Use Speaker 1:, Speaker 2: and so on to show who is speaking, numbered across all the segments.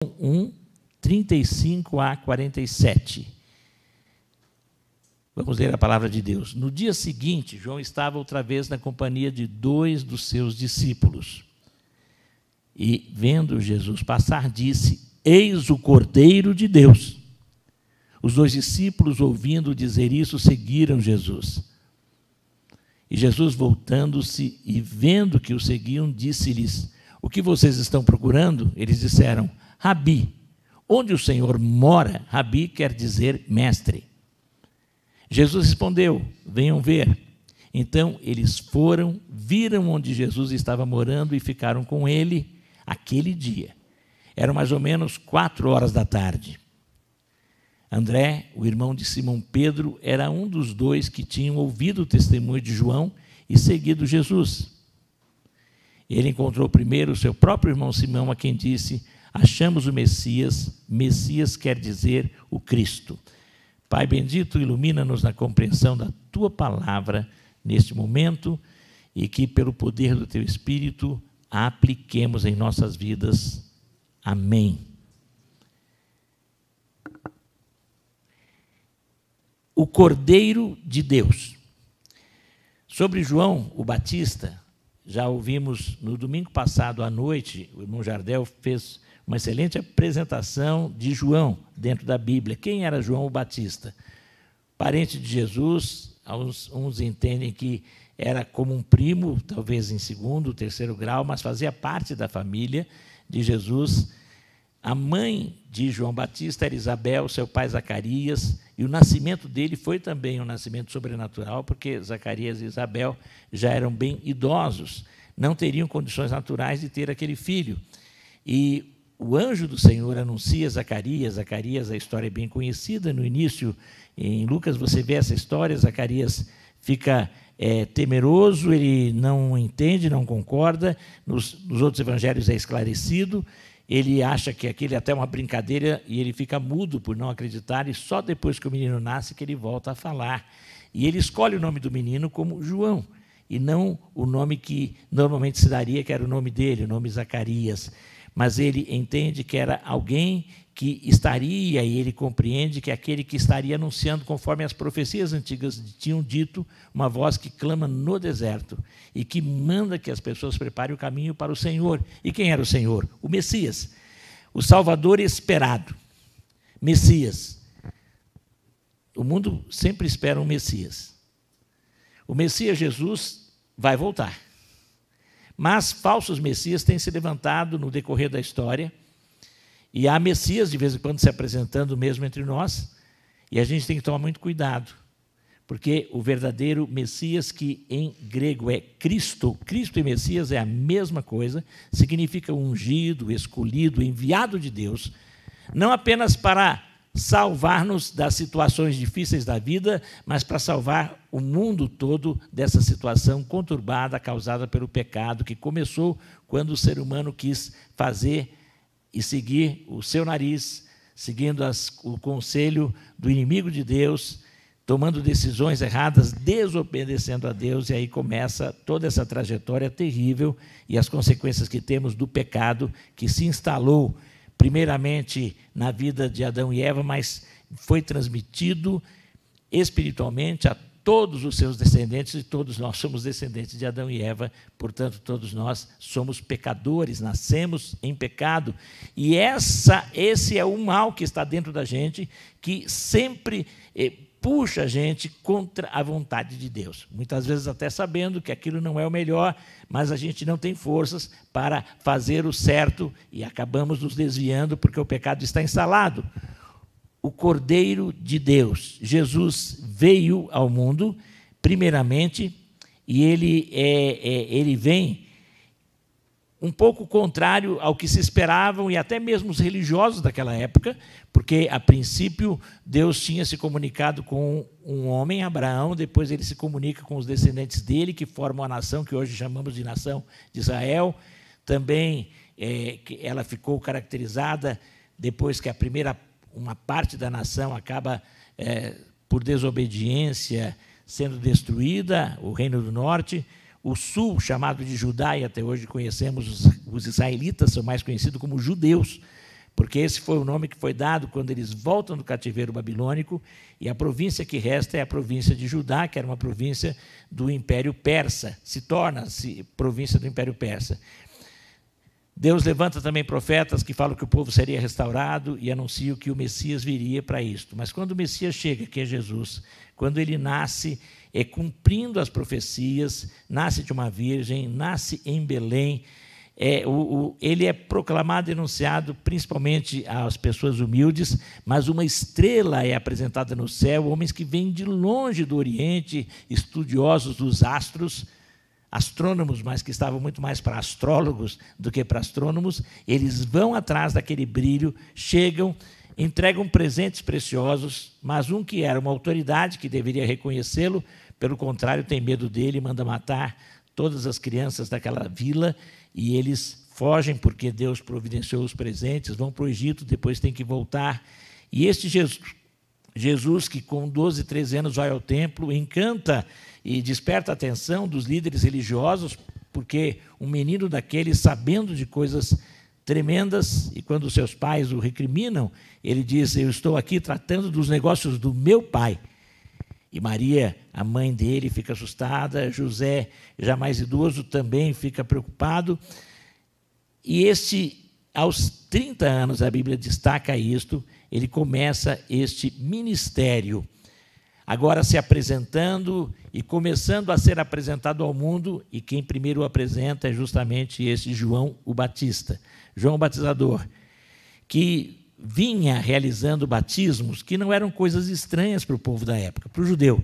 Speaker 1: 1, 35 a 47. Vamos ler a palavra de Deus. No dia seguinte, João estava outra vez na companhia de 2 dos seus discípulos. E, vendo Jesus passar, disse: Eis o Cordeiro de Deus. Os 2 discípulos, ouvindo dizer isso, seguiram Jesus. E Jesus, voltando-se e vendo que o seguiam, disse-lhes: O que vocês estão procurando? Eles disseram: Rabi. Onde o Senhor mora? Rabi quer dizer mestre. Jesus respondeu: Venham ver. Então eles foram, viram onde Jesus estava morando e ficaram com ele aquele dia. Eram mais ou menos 4 da tarde. André, o irmão de Simão Pedro, era um dos 2 que tinham ouvido o testemunho de João e seguido Jesus. Ele encontrou primeiro o seu próprio irmão Simão, a quem disse: Achamos o Messias. Messias quer dizer o Cristo. Pai bendito, ilumina-nos na compreensão da Tua palavra neste momento e que, pelo poder do Teu Espírito, a apliquemos em nossas vidas. Amém. O Cordeiro de Deus. Sobre João o Batista, já ouvimos no domingo passado à noite, o irmão Jardel fez uma excelente apresentação de João dentro da Bíblia. Quem era João o Batista? Parente de Jesus, uns entendem que era como um primo, talvez em 2º, 3º grau, mas fazia parte da família de Jesus. A mãe de João Batista era Isabel, seu pai Zacarias, e o nascimento dele foi também um nascimento sobrenatural, porque Zacarias e Isabel já eram bem idosos, não teriam condições naturais de ter aquele filho. E o anjo do Senhor anuncia a Zacarias. Zacarias, a história é bem conhecida. No início, em Lucas, você vê essa história. Zacarias fica temeroso, ele não entende, não concorda. Nos outros evangelhos é esclarecido. Ele acha que aquilo é até uma brincadeira e ele fica mudo por não acreditar, e só depois que o menino nasce que ele volta a falar. E ele escolhe o nome do menino como João, e não o nome que normalmente se daria, que era o nome dele, o nome Zacarias. Mas ele entende que era alguém que estaria, e ele compreende que aquele que estaria anunciando, conforme as profecias antigas tinham dito, uma voz que clama no deserto e que manda que as pessoas preparem o caminho para o Senhor. E quem era o Senhor? O Messias, o Salvador esperado. Messias. O mundo sempre espera um Messias. O Messias Jesus vai voltar. Mas falsos messias têm se levantado no decorrer da história, e há messias de vez em quando se apresentando mesmo entre nós, e a gente tem que tomar muito cuidado, porque o verdadeiro Messias, que em grego é Cristo, Cristo e Messias é a mesma coisa, significa ungido, escolhido, enviado de Deus, não apenas para salvar-nos das situações difíceis da vida, mas para salvar o mundo todo dessa situação conturbada causada pelo pecado, que começou quando o ser humano quis fazer e seguir o seu nariz, seguindo o conselho do inimigo de Deus, tomando decisões erradas, desobedecendo a Deus, e aí começa toda essa trajetória terrível e as consequências que temos do pecado que se instalou primeiramente na vida de Adão e Eva, mas foi transmitido espiritualmente a todos os seus descendentes, e todos nós somos descendentes de Adão e Eva, portanto, todos nós somos pecadores, nascemos em pecado, e esse é o mal que está dentro da gente, que sempre puxa a gente contra a vontade de Deus, muitas vezes até sabendo que aquilo não é o melhor, mas a gente não tem forças para fazer o certo e acabamos nos desviando porque o pecado está instalado. O Cordeiro de Deus, Jesus veio ao mundo, primeiramente, e ele vem um pouco contrário ao que se esperavam, e até mesmo os religiosos daquela época, porque, a princípio, Deus tinha se comunicado com um homem, Abraão, depois ele se comunica com os descendentes dele, que formam a nação que hoje chamamos de nação de Israel. Também ela ficou caracterizada depois que uma parte da nação acaba, por desobediência, sendo destruída, o Reino do Norte. O sul, chamado de Judá, e até hoje conhecemos os israelitas, são mais conhecidos como judeus, porque esse foi o nome que foi dado quando eles voltam do cativeiro babilônico, e a província que resta é a província de Judá, que era uma província do Império Persa, se torna-se província do Império Persa. Deus levanta também profetas que falam que o povo seria restaurado e anunciam que o Messias viria para isto. Mas quando o Messias chega, que é Jesus, quando ele nasce, é cumprindo as profecias, nasce de uma virgem, nasce em Belém, ele é proclamado e anunciado principalmente às pessoas humildes, mas uma estrela é apresentada no céu, homens que vêm de longe do Oriente, estudiosos dos astros, astrônomos, mas que estavam muito mais para astrólogos do que para astrônomos, eles vão atrás daquele brilho, chegam, entregam presentes preciosos, mas um que era uma autoridade que deveria reconhecê-lo, pelo contrário, tem medo dele, manda matar todas as crianças daquela vila, e eles fogem porque Deus providenciou os presentes, vão para o Egito, depois tem que voltar. E este Jesus que com 12, 13 anos vai ao templo, encanta e desperta a atenção dos líderes religiosos, porque um menino daqueles, sabendo de coisas tremendas, e quando seus pais o recriminam, ele diz: eu estou aqui tratando dos negócios do meu pai. E Maria, a mãe dele, fica assustada, José, já mais idoso, também fica preocupado. E aos 30 anos, a Bíblia destaca isto, ele começa este ministério, agora se apresentando e começando a ser apresentado ao mundo, e quem primeiro o apresenta é justamente esse João o Batista, João o Batizador, que vinha realizando batismos que não eram coisas estranhas para o povo da época, para o judeu.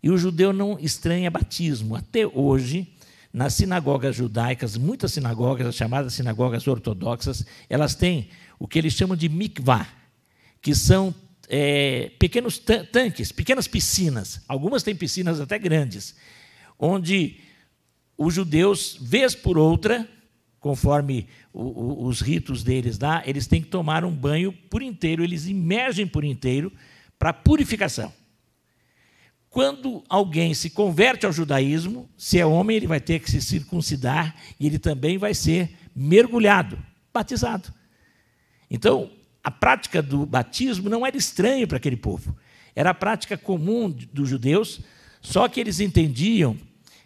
Speaker 1: E o judeu não estranha batismo. Até hoje, nas sinagogas judaicas, muitas sinagogas, as chamadas sinagogas ortodoxas, elas têm o que eles chamam de mikvah, que são pequenos tanques, pequenas piscinas. Algumas têm piscinas até grandes, onde os judeus, vez por outra, conforme os ritos deles lá, eles têm que tomar um banho por inteiro, eles imergem por inteiro para purificação. Quando alguém se converte ao judaísmo, se é homem, ele vai ter que se circuncidar e ele também vai ser mergulhado, batizado. Então, a prática do batismo não era estranha para aquele povo. Era a prática comum dos judeus, só que eles entendiam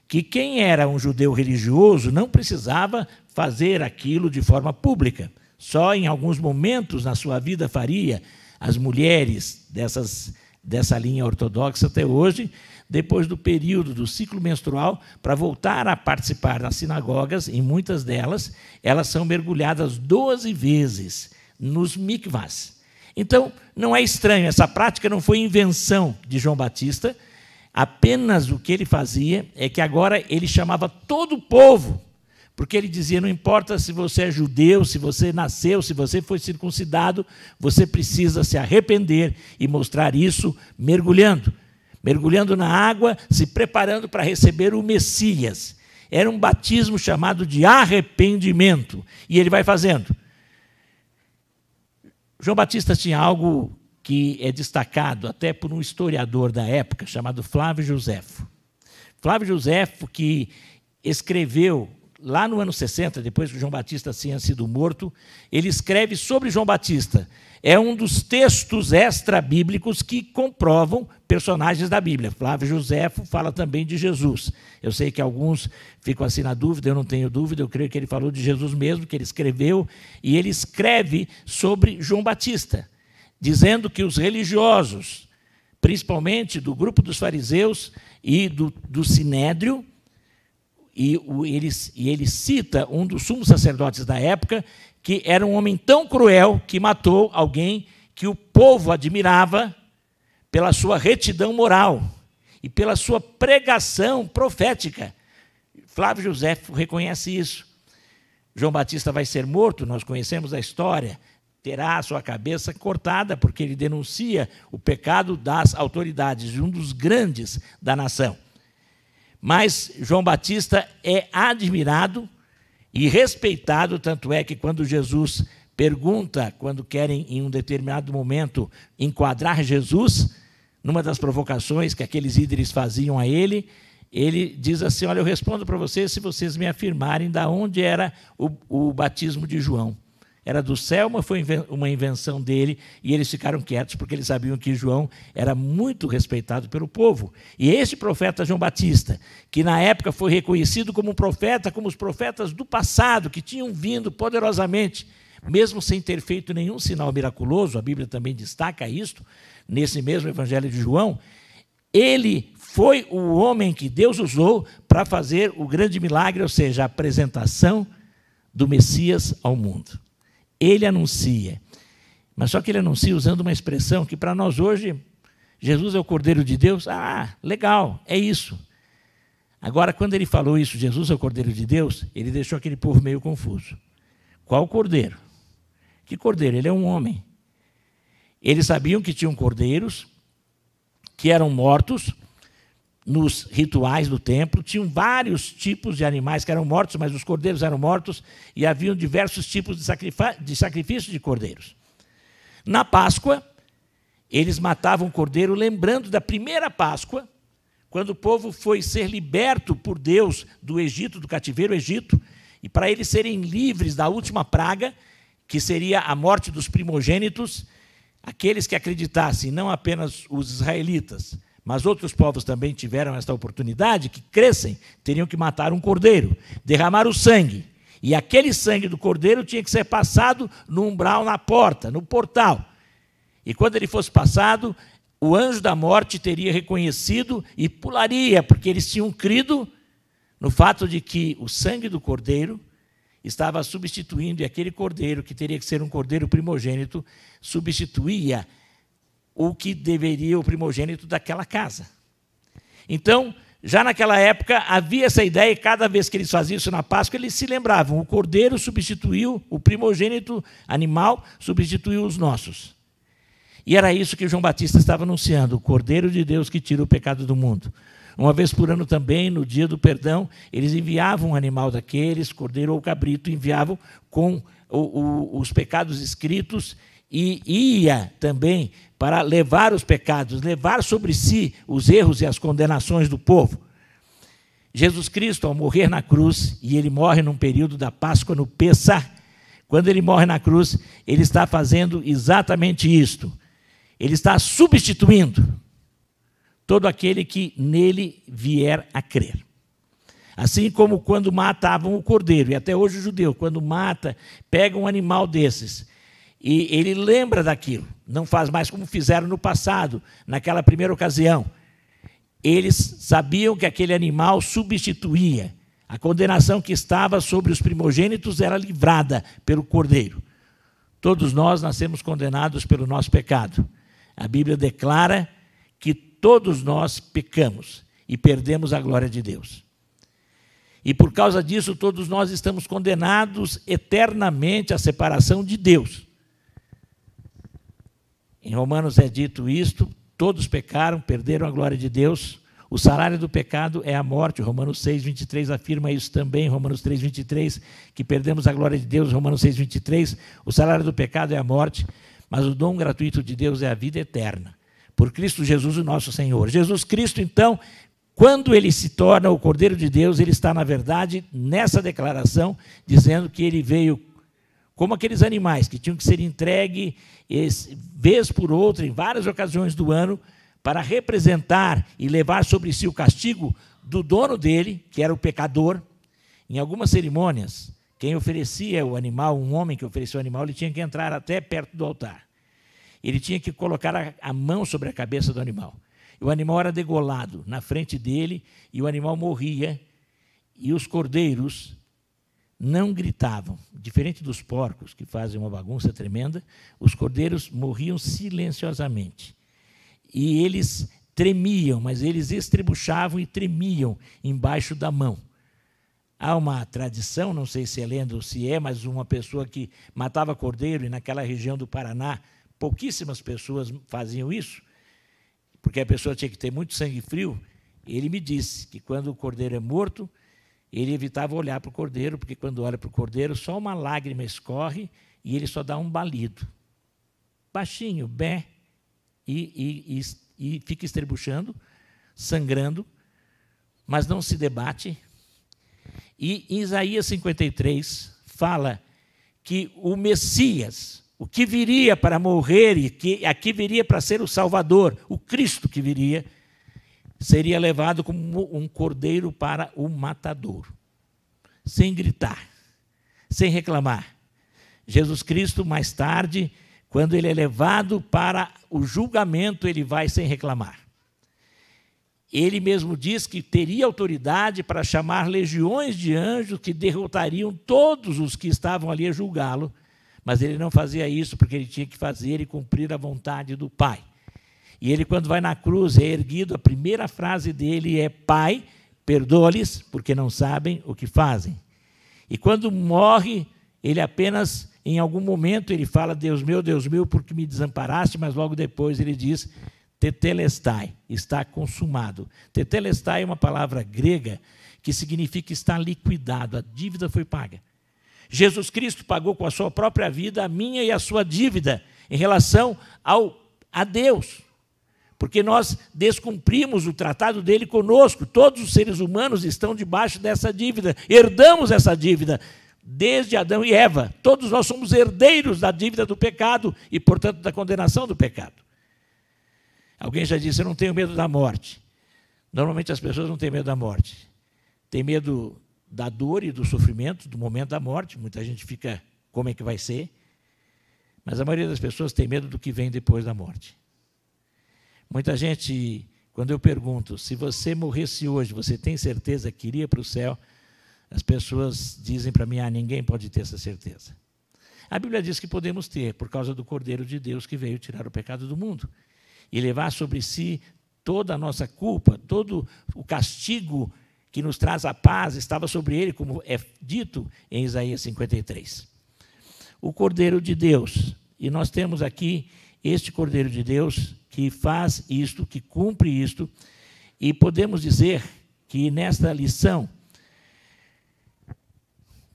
Speaker 1: que quem era um judeu religioso não precisava fazer aquilo de forma pública. Só em alguns momentos na sua vida faria. As mulheres dessa linha ortodoxa até hoje, depois do período do ciclo menstrual, para voltar a participar das sinagogas, em muitas delas, elas são mergulhadas 12 vezes nos mikvahs. Então, não é estranho, essa prática não foi invenção de João Batista, apenas o que ele fazia é que agora ele chamava todo o povo, porque ele dizia, não importa se você é judeu, se você nasceu, se você foi circuncidado, você precisa se arrepender e mostrar isso mergulhando na água, se preparando para receber o Messias. Era um batismo chamado de arrependimento, e ele vai fazendo. João Batista tinha algo que é destacado até por um historiador da época, chamado Flávio Josefo. Flávio Josefo, que escreveu lá no ano 60, depois que João Batista tinha sido morto, ele escreve sobre João Batista. É um dos textos extra-bíblicos que comprovam personagens da Bíblia. Flávio Josefo fala também de Jesus. Eu sei que alguns ficam assim na dúvida, eu não tenho dúvida, eu creio que ele falou de Jesus mesmo, que ele escreveu, e ele escreve sobre João Batista, dizendo que os religiosos, principalmente do grupo dos fariseus e do Sinédrio, e ele cita um dos sumos sacerdotes da época, que era um homem tão cruel que matou alguém que o povo admirava pela sua retidão moral e pela sua pregação profética. Flávio Josefo reconhece isso. João Batista vai ser morto, nós conhecemos a história, terá a sua cabeça cortada, porque ele denuncia o pecado das autoridades, de um dos grandes da nação. Mas João Batista é admirado e respeitado, tanto é que quando Jesus pergunta, quando querem em um determinado momento enquadrar Jesus, numa das provocações que aqueles líderes faziam a ele diz assim, olha, eu respondo para vocês se vocês me afirmarem de onde era o batismo de João. era do céu, mas foi uma invenção dele, e eles ficaram quietos, porque eles sabiam que João era muito respeitado pelo povo. E este profeta João Batista, que na época foi reconhecido como um profeta, como os profetas do passado, que tinham vindo poderosamente, mesmo sem ter feito nenhum sinal miraculoso, a Bíblia também destaca isto, nesse mesmo Evangelho de João, ele foi o homem que Deus usou para fazer o grande milagre, ou seja, a apresentação do Messias ao mundo. Ele anuncia, mas só que ele anuncia usando uma expressão que para nós hoje, Jesus é o Cordeiro de Deus, legal, é isso. Agora, quando ele falou isso, Jesus é o Cordeiro de Deus, ele deixou aquele povo meio confuso. Qual cordeiro? Que cordeiro? Ele é um homem. Eles sabiam que tinham cordeiros que eram mortos nos rituais do templo, tinham vários tipos de animais que eram mortos, mas os cordeiros eram mortos, e haviam diversos tipos de sacrifício de cordeiros. Na Páscoa, eles matavam o cordeiro, lembrando da primeira Páscoa, quando o povo foi ser liberto por Deus do Egito, do cativeiro Egito, e para eles serem livres da última praga, que seria a morte dos primogênitos, aqueles que acreditassem, não apenas os israelitas, mas outros povos também tiveram esta oportunidade, que crescem, teriam que matar um cordeiro, derramar o sangue. E aquele sangue do cordeiro tinha que ser passado no umbral, na porta, no portal. E quando ele fosse passado, o anjo da morte teria reconhecido e pularia, porque eles tinham crido no fato de que o sangue do cordeiro estava substituindo, e aquele cordeiro, que teria que ser um cordeiro primogênito, substituía o que deveria o primogênito daquela casa. Então, já naquela época, havia essa ideia, e cada vez que eles faziam isso na Páscoa, eles se lembravam, o cordeiro substituiu, o primogênito animal substituiu os nossos. E era isso que João Batista estava anunciando, o Cordeiro de Deus que tira o pecado do mundo. Uma vez por ano também, no dia do perdão, eles enviavam um animal daqueles, cordeiro ou cabrito, enviavam com os pecados escritos, e ia também para levar os pecados, levar sobre si os erros e as condenações do povo. Jesus Cristo, ao morrer na cruz, e ele morre num período da Páscoa, no Pessah, quando ele morre na cruz, ele está fazendo exatamente isto. Ele está substituindo todo aquele que nele vier a crer. Assim como quando matavam o cordeiro, e até hoje o judeu, quando mata, pega um animal desses, e ele lembra daquilo, não faz mais como fizeram no passado, naquela primeira ocasião. Eles sabiam que aquele animal substituía. A condenação que estava sobre os primogênitos era livrada pelo cordeiro. Todos nós nascemos condenados pelo nosso pecado. A Bíblia declara que todos nós pecamos e perdemos a glória de Deus. E por causa disso, todos nós estamos condenados eternamente à separação de Deus. Em Romanos é dito isto, todos pecaram, perderam a glória de Deus. O salário do pecado é a morte. Romanos 6:23 afirma isso também. Romanos 3:23, que perdemos a glória de Deus. Romanos 6:23, o salário do pecado é a morte, mas o dom gratuito de Deus é a vida eterna, por Cristo Jesus, o nosso Senhor. Jesus Cristo, então, quando ele se torna o Cordeiro de Deus, ele está, na verdade, nessa declaração, dizendo que ele veio como aqueles animais que tinham que ser entregues vez por outra, em várias ocasiões do ano, para representar e levar sobre si o castigo do dono dele, que era o pecador. Em algumas cerimônias, quem oferecia o animal, um homem que oferecia o animal, ele tinha que entrar até perto do altar. Ele tinha que colocar a mão sobre a cabeça do animal. O animal era degolado na frente dele, e o animal morria, e os cordeiros não gritavam. Diferente dos porcos, que fazem uma bagunça tremenda, os cordeiros morriam silenciosamente. E eles tremiam, mas eles estrebuchavam e tremiam embaixo da mão. Há uma tradição, não sei se é lenda ou se é, mas uma pessoa que matava cordeiro, e naquela região do Paraná, pouquíssimas pessoas faziam isso, porque a pessoa tinha que ter muito sangue frio. Ele me disse que quando o cordeiro é morto, ele evitava olhar para o cordeiro, porque quando olha para o cordeiro, só uma lágrima escorre e ele só dá um balido. Baixinho, bé, e fica estrebuchando, sangrando, mas não se debate. E em Isaías 53 fala que o Messias, o que viria para morrer e que aqui viria para ser o Salvador, o Cristo que viria, seria levado como um cordeiro para o matadouro, sem gritar, sem reclamar. Jesus Cristo, mais tarde, quando ele é levado para o julgamento, ele vai sem reclamar. Ele mesmo diz que teria autoridade para chamar legiões de anjos que derrotariam todos os que estavam ali a julgá-lo, mas ele não fazia isso porque ele tinha que fazer e cumprir a vontade do Pai. E ele, quando vai na cruz, é erguido, a primeira frase dele é: Pai, perdoa-lhes, porque não sabem o que fazem. E quando morre, ele apenas, em algum momento, ele fala: Deus meu, porque me desamparaste, mas logo depois ele diz: Tetelestai, está consumado. Tetelestai é uma palavra grega que significa estar liquidado, a dívida foi paga. Jesus Cristo pagou com a sua própria vida a minha e a sua dívida em relação a Deus, porque nós descumprimos o tratado dele conosco. Todos os seres humanos estão debaixo dessa dívida, herdamos essa dívida desde Adão e Eva. Todos nós somos herdeiros da dívida do pecado e, portanto, da condenação do pecado. Alguém já disse: eu não tenho medo da morte. Normalmente as pessoas não têm medo da morte. Tem medo da dor e do sofrimento, do momento da morte. Muita gente fica: como é que vai ser? Mas a maioria das pessoas tem medo do que vem depois da morte. Muita gente, quando eu pergunto: se você morresse hoje, você tem certeza que iria para o céu? As pessoas dizem para mim: ninguém pode ter essa certeza. A Bíblia diz que podemos ter, por causa do Cordeiro de Deus que veio tirar o pecado do mundo e levar sobre si toda a nossa culpa, todo o castigo que nos traz a paz estava sobre ele, como é dito em Isaías 53. O Cordeiro de Deus, e nós temos aqui este Cordeiro de Deus que faz isto, que cumpre isto, e podemos dizer que nesta lição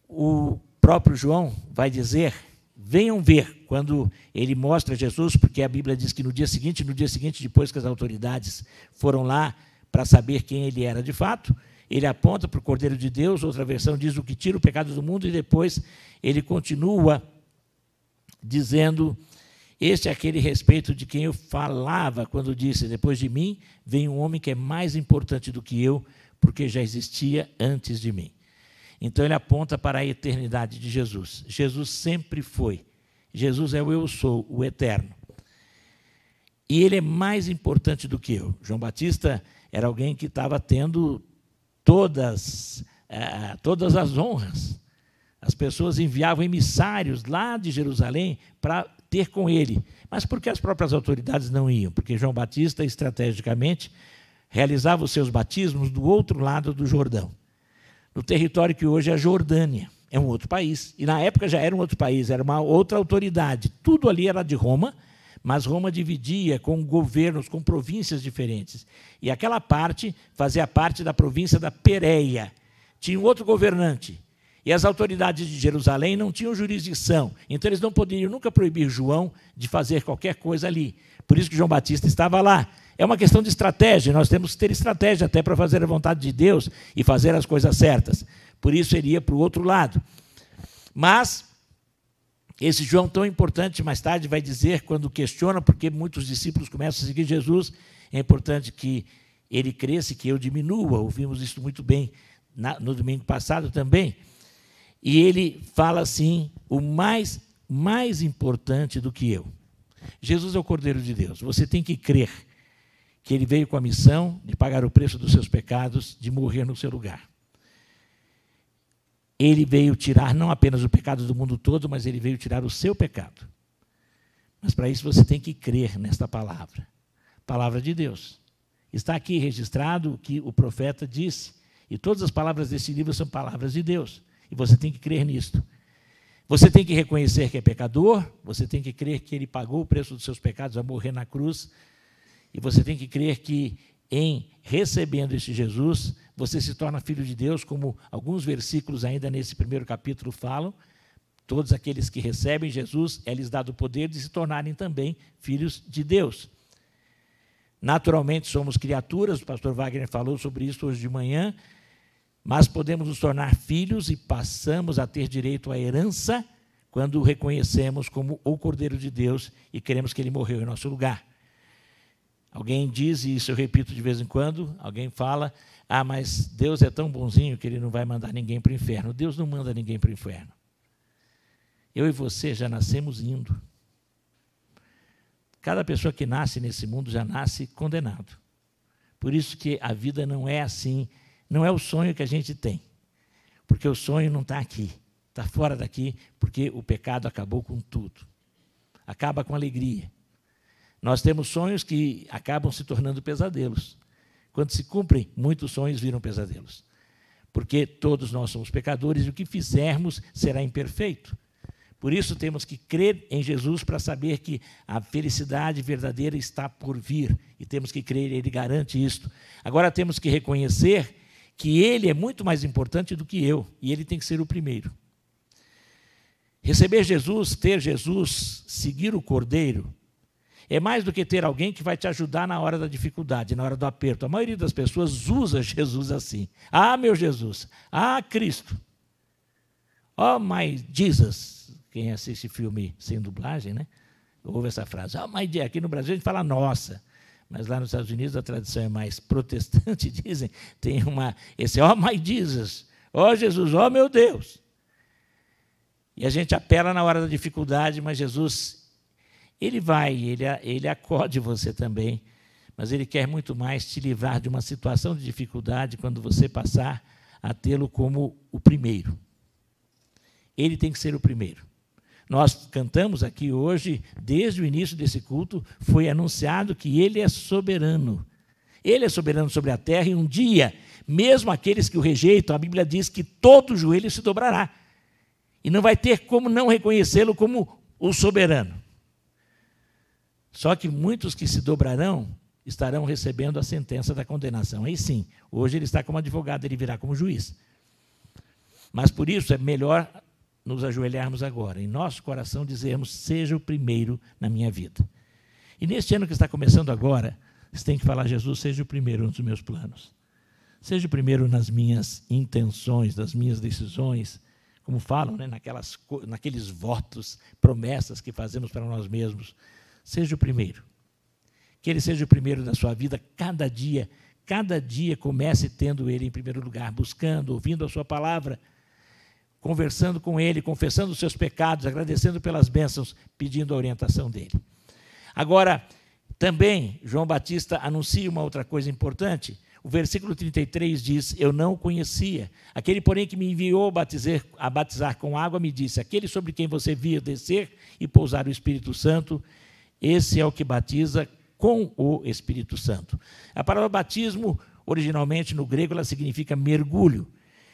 Speaker 1: o próprio João vai dizer: venham ver, quando ele mostra Jesus, porque a Bíblia diz que no dia seguinte, depois que as autoridades foram lá para saber quem ele era de fato, ele aponta para o Cordeiro de Deus. Outra versão diz: o que tira o pecado do mundo, e depois ele continua dizendo: este é aquele respeito de quem eu falava quando disse: depois de mim vem um homem que é mais importante do que eu, porque já existia antes de mim. Então ele aponta para a eternidade de Jesus. Jesus sempre foi. Jesus é o eu sou, o eterno. E ele é mais importante do que eu. João Batista era alguém que estava tendo todas as honras. As pessoas enviavam emissários lá de Jerusalém para ter com ele. Mas por que as próprias autoridades não iam? Porque João Batista, estrategicamente, realizava os seus batismos do outro lado do Jordão, no território que hoje é a Jordânia. É um outro país. E na época já era um outro país, era uma outra autoridade. Tudo ali era de Roma, mas Roma dividia com governos, com províncias diferentes. E aquela parte fazia parte da província da Pérea. Tinha um outro governante. E as autoridades de Jerusalém não tinham jurisdição. Então eles não poderiam nunca proibir João de fazer qualquer coisa ali. Por isso que João Batista estava lá. É uma questão de estratégia. Nós temos que ter estratégia até para fazer a vontade de Deus e fazer as coisas certas. Por isso ele ia para o outro lado. Mas esse João tão importante, mais tarde vai dizer, quando questiona, porque muitos discípulos começam a seguir Jesus, é importante que ele cresça e que eu diminua. Ouvimos isso muito bem no domingo passado também. E ele fala assim: o mais importante do que eu. Jesus é o Cordeiro de Deus. Você tem que crer que ele veio com a missão de pagar o preço dos seus pecados, de morrer no seu lugar. Ele veio tirar não apenas o pecado do mundo todo, mas ele veio tirar o seu pecado. Mas para isso você tem que crer nesta palavra. Palavra de Deus. Está aqui registrado o que o profeta disse. E todas as palavras desse livro são palavras de Deus. E você tem que crer nisto. Você tem que reconhecer que é pecador, você tem que crer que ele pagou o preço dos seus pecados ao morrer na cruz, e você tem que crer que, em recebendo este Jesus, você se torna filho de Deus, como alguns versículos ainda nesse primeiro capítulo falam. Todos aqueles que recebem Jesus, é-lhes dado o poder de se tornarem também filhos de Deus. Naturalmente somos criaturas, o pastor Wagner falou sobre isso hoje de manhã, mas podemos nos tornar filhos e passamos a ter direito à herança quando o reconhecemos como o Cordeiro de Deus e queremos que ele morreu em nosso lugar. Alguém diz, e isso eu repito de vez em quando, alguém fala, mas Deus é tão bonzinho que ele não vai mandar ninguém para o inferno. Deus não manda ninguém para o inferno. Eu e você já nascemos indo. Cada pessoa que nasce nesse mundo já nasce condenado. Por isso que a vida não é assim, não é o sonho que a gente tem. Porque o sonho não está aqui, está fora daqui, porque o pecado acabou com tudo. Acaba com alegria. Nós temos sonhos que acabam se tornando pesadelos. Quando se cumprem, muitos sonhos viram pesadelos. Porque todos nós somos pecadores e o que fizermos será imperfeito. Por isso temos que crer em Jesus para saber que a felicidade verdadeira está por vir. E temos que crer, ele garante isto. Agora temos que reconhecer que ele é muito mais importante do que eu. E ele tem que ser o primeiro. Receber Jesus, ter Jesus, seguir o Cordeiro, é mais do que ter alguém que vai te ajudar na hora da dificuldade, na hora do aperto. A maioria das pessoas usa Jesus assim. Meu Jesus. Cristo. Oh, my Jesus. Quem assiste filme sem dublagem, né? Ouve essa frase. Oh, my Jesus. Aqui no Brasil a gente fala nossa. Mas lá nos Estados Unidos a tradição é mais protestante, dizem. Tem esse oh, my Jesus. Oh, Jesus. Oh, meu Deus. E a gente apela na hora da dificuldade, mas Jesus... Ele acode você também, mas ele quer muito mais te livrar de uma situação de dificuldade quando você passar a tê-lo como o primeiro. Ele tem que ser o primeiro. Nós cantamos aqui hoje, desde o início desse culto, foi anunciado que ele é soberano. Ele é soberano sobre a terra e um dia, mesmo aqueles que o rejeitam, a Bíblia diz que todo joelho se dobrará. E não vai ter como não reconhecê-lo como o soberano. Só que muitos que se dobrarão estarão recebendo a sentença da condenação. Aí sim, hoje ele está como advogado, ele virá como juiz. Mas por isso é melhor nos ajoelharmos agora, em nosso coração dizermos, seja o primeiro na minha vida. E neste ano que está começando agora, você tem que falar, Jesus, seja o primeiro nos meus planos. Seja o primeiro nas minhas intenções, nas minhas decisões, como falam, né, naqueles votos, promessas que fazemos para nós mesmos. Seja o primeiro. Que ele seja o primeiro da sua vida, cada dia comece tendo ele em primeiro lugar, buscando, ouvindo a sua palavra, conversando com ele, confessando os seus pecados, agradecendo pelas bênçãos, pedindo a orientação dele. Agora, também, João Batista anuncia uma outra coisa importante. O versículo 33 diz, eu não o conhecia. Aquele, porém, que me enviou a batizar com água, me disse, aquele sobre quem você via descer e pousar o Espírito Santo, esse é o que batiza com o Espírito Santo. A palavra batismo, originalmente no grego, ela significa mergulho.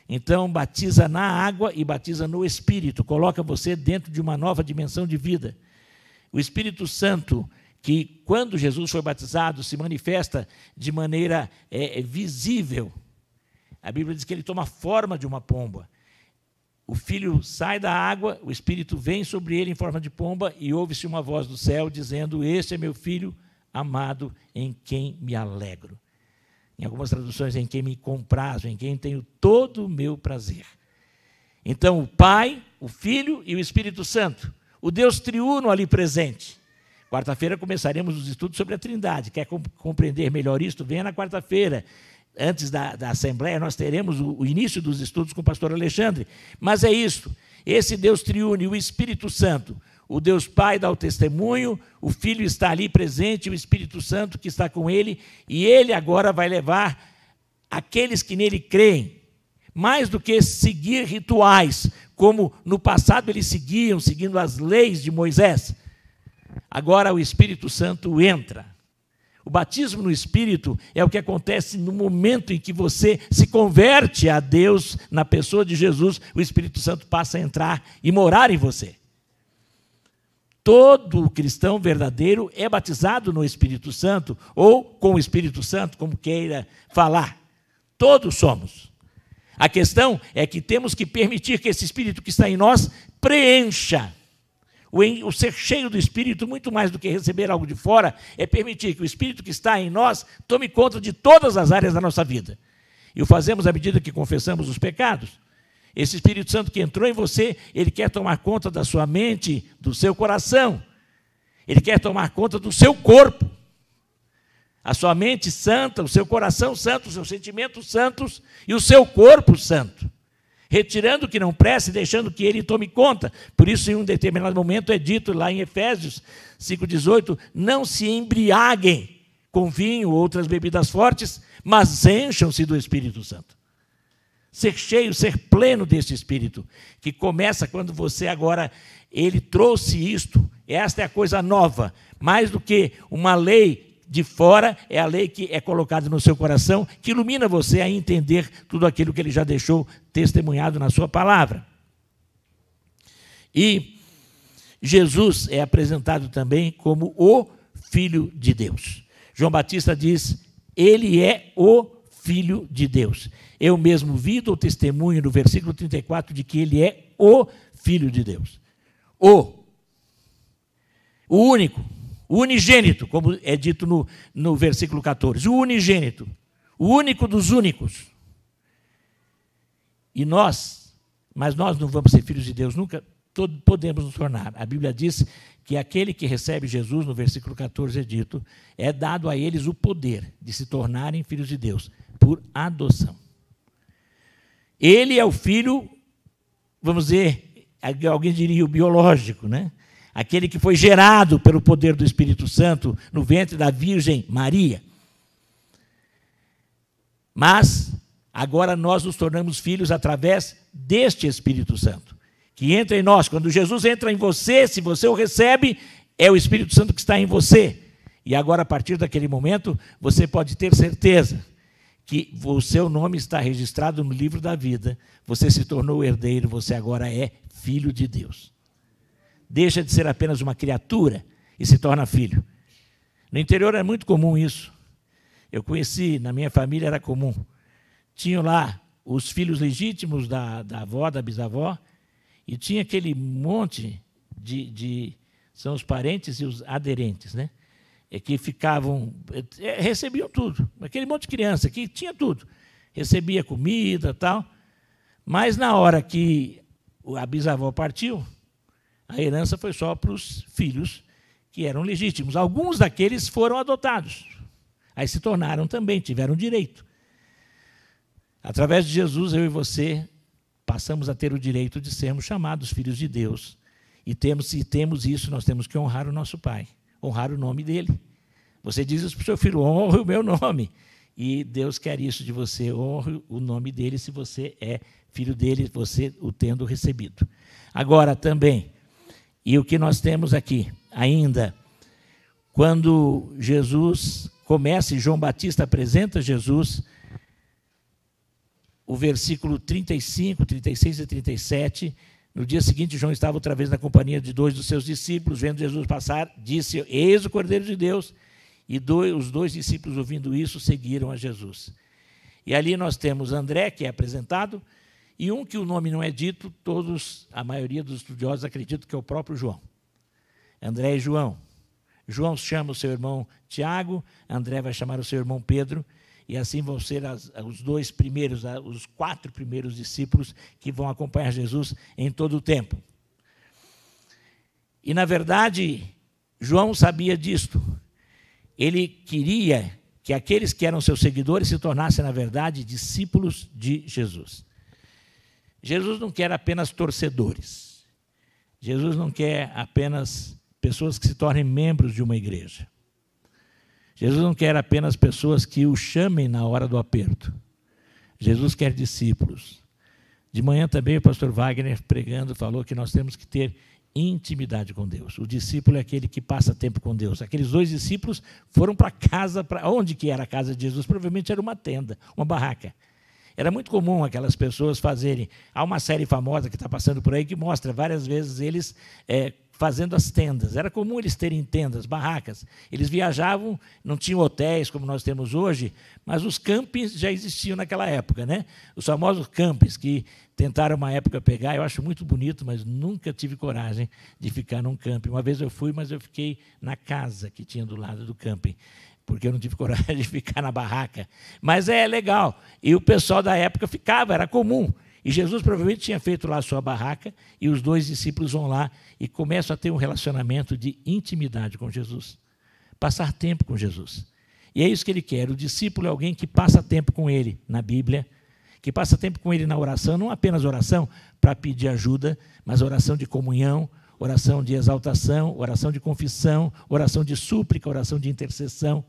Speaker 1: Então, batiza na água e batiza no Espírito, coloca você dentro de uma nova dimensão de vida. O Espírito Santo, que quando Jesus foi batizado, se manifesta de maneira visível. A Bíblia diz que ele toma a forma de uma pomba. O filho sai da água, o Espírito vem sobre ele em forma de pomba e ouve-se uma voz do céu dizendo, este é meu filho amado em quem me alegro. Em algumas traduções, em quem me comprazo, em quem tenho todo o meu prazer. Então, o Pai, o Filho e o Espírito Santo, o Deus triuno ali presente. Quarta-feira começaremos os estudos sobre a Trindade. Quer compreender melhor isto? Venha na quarta-feira. Antes da Assembleia, nós teremos o início dos estudos com o pastor Alexandre. Mas é isso, esse Deus triuno e o Espírito Santo, o Deus Pai dá o testemunho, o Filho está ali presente, o Espírito Santo que está com ele, e ele agora vai levar aqueles que nele creem, mais do que seguir rituais, como no passado eles seguiam, seguindo as leis de Moisés. Agora o Espírito Santo entra. O batismo no Espírito é o que acontece no momento em que você se converte a Deus na pessoa de Jesus, o Espírito Santo passa a entrar e morar em você. Todo cristão verdadeiro é batizado no Espírito Santo, ou com o Espírito Santo, como queira falar. Todos somos. A questão é que temos que permitir que esse Espírito que está em nós preencha. O ser cheio do Espírito, muito mais do que receber algo de fora, é permitir que o Espírito que está em nós tome conta de todas as áreas da nossa vida. E o fazemos à medida que confessamos os pecados. Esse Espírito Santo que entrou em você, ele quer tomar conta da sua mente, do seu coração. Ele quer tomar conta do seu corpo. A sua mente santa, o seu coração santo, os seus sentimentos santos e o seu corpo santo. Retirando o que não presta e deixando que ele tome conta. Por isso, em um determinado momento, é dito lá em Efésios 5,18, não se embriaguem com vinho ou outras bebidas fortes, mas encham-se do Espírito Santo. Ser cheio, ser pleno deste Espírito, que começa quando você agora, ele trouxe isto, esta é a coisa nova, mais do que uma lei de fora, é a lei que é colocada no seu coração, que ilumina você a entender tudo aquilo que ele já deixou testemunhado na sua palavra. E Jesus é apresentado também como o Filho de Deus. João Batista diz, ele é o Filho de Deus. Eu mesmo vi, dou testemunho no versículo 34 de que ele é o Filho de Deus. O único, o unigênito, como é dito no versículo 14. O unigênito, o único dos únicos. Mas nós não vamos ser filhos de Deus nunca, podemos nos tornar. A Bíblia diz que aquele que recebe Jesus, no versículo 14 é dito, é dado a eles o poder de se tornarem filhos de Deus, por adoção. Ele é o filho, vamos dizer, alguém diria o biológico, né? Aquele que foi gerado pelo poder do Espírito Santo no ventre da Virgem Maria. Mas agora nós nos tornamos filhos através deste Espírito Santo, que entra em nós. Quando Jesus entra em você, se você o recebe, é o Espírito Santo que está em você. E agora, a partir daquele momento, você pode ter certeza que o seu nome está registrado no livro da vida, você se tornou herdeiro, você agora é filho de Deus. Deixa de ser apenas uma criatura e se torna filho. No interior é muito comum isso. Eu conheci, na minha família era comum. Tinham lá os filhos legítimos da avó, da bisavó, e tinha aquele monte são os parentes e os aderentes, né? Que ficavam, recebiam tudo. Aquele monte de criança que tinha tudo. Recebia comida e tal. Mas na hora que a bisavó partiu, a herança foi só para os filhos que eram legítimos. Alguns daqueles foram adotados. Aí se tornaram também, tiveram direito. Através de Jesus, eu e você passamos a ter o direito de sermos chamados filhos de Deus. E se temos isso, nós temos que honrar o nosso Pai, honrar o nome dele. Você diz isso para o seu filho, honre o meu nome. E Deus quer isso de você, honre o nome dele se você é filho dele, você o tendo recebido. Agora também, e o que nós temos aqui ainda, quando Jesus começa, e João Batista apresenta Jesus, o versículo 35, 36 e 37, no dia seguinte, João estava outra vez na companhia de 2 dos seus discípulos, vendo Jesus passar, disse, eis o Cordeiro de Deus, e os 2 discípulos, ouvindo isso, seguiram a Jesus. E ali nós temos André, que é apresentado, e um que o nome não é dito, a maioria dos estudiosos acreditam que é o próprio João. André e João. João chama o seu irmão Tiago, André vai chamar o seu irmão Pedro, e assim vão ser os 4 primeiros discípulos que vão acompanhar Jesus em todo o tempo. E, na verdade, João sabia disto. Ele queria que aqueles que eram seus seguidores se tornassem, na verdade, discípulos de Jesus. Jesus não quer apenas torcedores. Jesus não quer apenas pessoas que se tornem membros de uma igreja. Jesus não quer apenas pessoas que o chamem na hora do aperto. Jesus quer discípulos. De manhã também o pastor Wagner, pregando, falou que nós temos que ter intimidade com Deus. O discípulo é aquele que passa tempo com Deus. Aqueles 2 discípulos foram para casa, onde que era a casa de Jesus? Provavelmente era uma tenda, uma barraca. Era muito comum aquelas pessoas fazerem... Há uma série famosa que está passando por aí que mostra várias vezes eles fazendo as tendas. Era comum eles terem tendas, barracas. Eles viajavam, não tinham hotéis como nós temos hoje, mas os campings já existiam naquela época, né? Os famosos campings que tentaram uma época pegar, eu acho muito bonito, mas nunca tive coragem de ficar num camping. Uma vez eu fui, mas eu fiquei na casa que tinha do lado do camping, porque eu não tive coragem de ficar na barraca. Mas é legal. E o pessoal da época ficava, era comum. E Jesus provavelmente tinha feito lá a sua barraca, e os 2 discípulos vão lá e começam a ter um relacionamento de intimidade com Jesus. Passar tempo com Jesus. E é isso que ele quer. O discípulo é alguém que passa tempo com ele na Bíblia, que passa tempo com ele na oração, não apenas oração para pedir ajuda, mas oração de comunhão, oração de exaltação, oração de confissão, oração de súplica, oração de intercessão,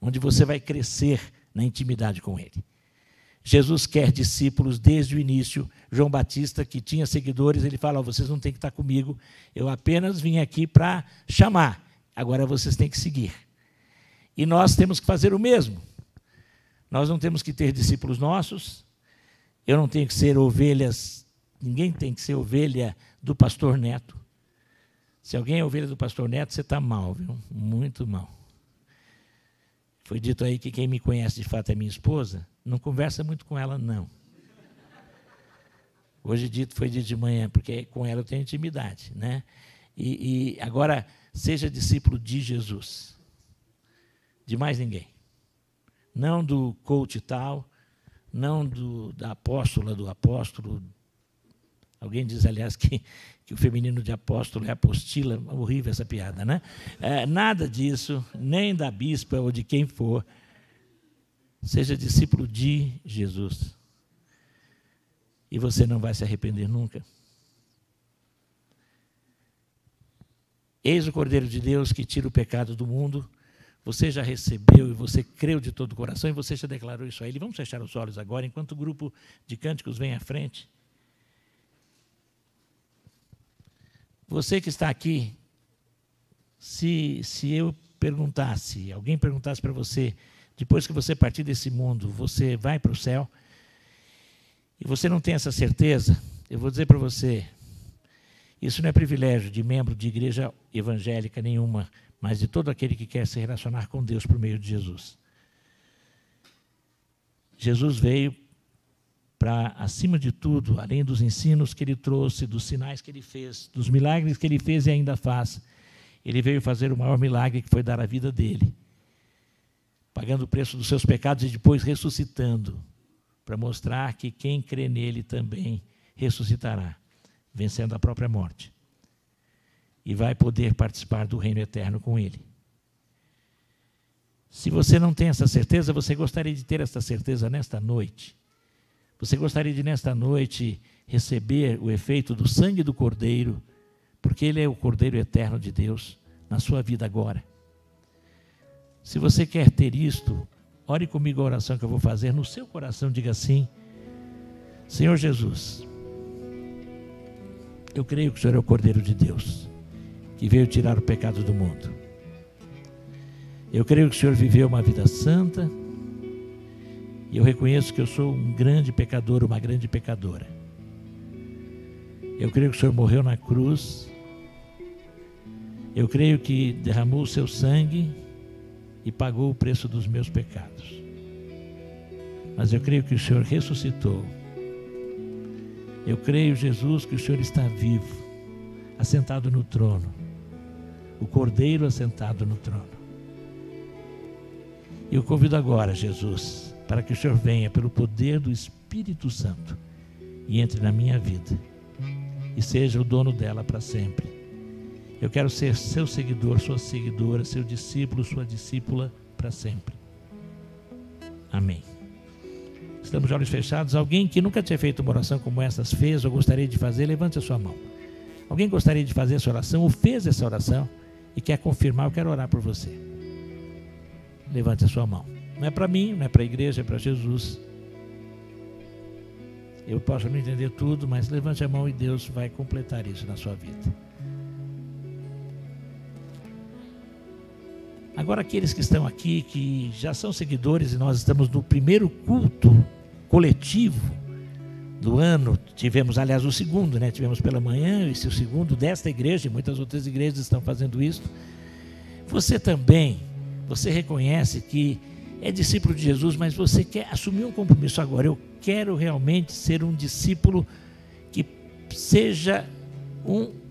Speaker 1: onde você vai crescer na intimidade com ele. Jesus quer discípulos desde o início. João Batista, que tinha seguidores, ele fala, vocês não têm que estar comigo, eu apenas vim aqui para chamar, agora vocês têm que seguir. E nós temos que fazer o mesmo. Nós não temos que ter discípulos nossos, eu não tenho que ser ovelhas, ninguém tem que ser ovelha do pastor Neto. Se alguém é ovelha do pastor Neto, você está mal, viu? Muito mal. Foi dito aí que quem me conhece de fato é minha esposa, não conversa muito com ela, não. Hoje foi dito de manhã, porque com ela eu tenho intimidade, né? E agora, seja discípulo de Jesus, de mais ninguém. Não do coach tal, não da apóstola, do apóstolo. Alguém diz, aliás, que o feminino de apóstolo é apostila, horrível essa piada, né? Nada disso, nem da bispa ou de quem for. Seja discípulo de Jesus. E você não vai se arrepender nunca. Eis o Cordeiro de Deus que tira o pecado do mundo. Você já recebeu e você creu de todo o coração e você já declarou isso a Ele. Vamos fechar os olhos agora, enquanto o grupo de cânticos vem à frente. Você que está aqui, se eu perguntasse, alguém perguntasse para você, depois que você partir desse mundo, você vai para o céu, e você não tem essa certeza, eu vou dizer para você, isso não é privilégio de membro de igreja evangélica nenhuma, mas de todo aquele que quer se relacionar com Deus por meio de Jesus. Jesus veio para, acima de tudo, além dos ensinos que ele trouxe, dos sinais que ele fez, dos milagres que ele fez e ainda faz, ele veio fazer o maior milagre, que foi dar a vida dele, pagando o preço dos seus pecados e depois ressuscitando, para mostrar que quem crê nele também ressuscitará, vencendo a própria morte, e vai poder participar do reino eterno com ele. Se você não tem essa certeza, você gostaria de ter essa certeza nesta noite. Você gostaria de, nesta noite, receber o efeito do sangue do Cordeiro, porque ele é o Cordeiro eterno de Deus na sua vida agora. Se você quer ter isto, ore comigo a oração que eu vou fazer. No seu coração, diga assim: Senhor Jesus, eu creio que o Senhor é o Cordeiro de Deus, que veio tirar o pecado do mundo. Eu creio que o Senhor viveu uma vida santa, e eu reconheço que eu sou um grande pecador, uma grande pecadora. Eu creio que o Senhor morreu na cruz, eu creio que derramou o seu sangue e pagou o preço dos meus pecados. Mas eu creio que o Senhor ressuscitou. Eu creio, Jesus, que o Senhor está vivo, assentado no trono, o Cordeiro assentado no trono. E eu convido agora, Jesus, para que o Senhor venha pelo poder do Espírito Santo e entre na minha vida e seja o dono dela para sempre. Eu quero ser seu seguidor, sua seguidora, seu discípulo, sua discípula para sempre. Amém. Estamos de olhos fechados. Alguém que nunca tinha feito uma oração como essa fez ou gostaria de fazer, levante a sua mão. Alguém gostaria de fazer essa oração ou fez essa oração e quer confirmar? Eu quero orar por você. Levante a sua mão. Não é para mim, não é para a igreja, é para Jesus. Eu posso não entender tudo, mas levante a mão e Deus vai completar isso na sua vida. Agora, aqueles que estão aqui, que já são seguidores, e nós estamos no primeiro culto coletivo do ano, tivemos, aliás, o segundo, né? Tivemos pela manhã, esse é o segundo desta igreja, e muitas outras igrejas estão fazendo isso. Você também, você reconhece que é discípulo de Jesus, mas você quer assumir um compromisso agora. Eu quero realmente ser um discípulo que seja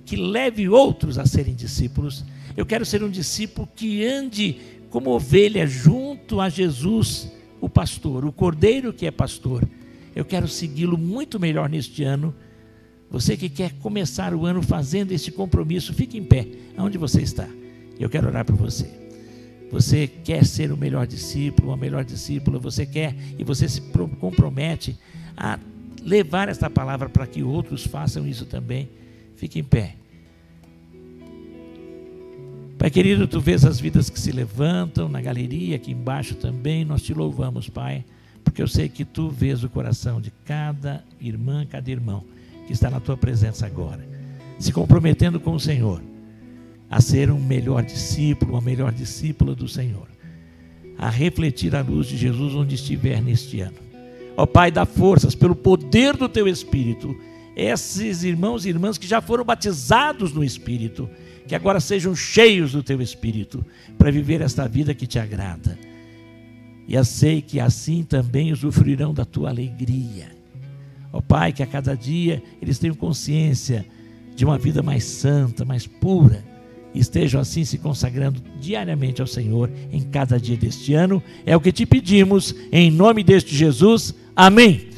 Speaker 1: que leve outros a serem discípulos. Eu quero ser um discípulo que ande como ovelha junto a Jesus, o pastor, o Cordeiro que é pastor. eu quero segui-lo muito melhor neste ano. Você que quer começar o ano fazendo esse compromisso, fique em pé, aonde você está. Eu quero orar por você. Você quer ser o melhor discípulo, uma melhor discípula, você quer e você se compromete a levar esta palavra para que outros façam isso também. Fique em pé. Pai querido, tu vês as vidas que se levantam na galeria, aqui embaixo também, nós te louvamos, Pai, porque eu sei que tu vês o coração de cada irmã, cada irmão que está na tua presença agora, se comprometendo com o Senhor, a ser um melhor discípulo, uma melhor discípula do Senhor, a refletir a luz de Jesus onde estiver neste ano. Ó Pai, dá forças pelo poder do teu Espírito, esses irmãos e irmãs que já foram batizados no Espírito, que agora sejam cheios do teu Espírito, para viver esta vida que te agrada. E eu sei que assim também usufruirão da tua alegria. Ó Pai, que a cada dia eles tenham consciência de uma vida mais santa, mais pura, e estejam assim se consagrando diariamente ao Senhor em cada dia deste ano. É o que te pedimos, em nome deste Jesus. Amém.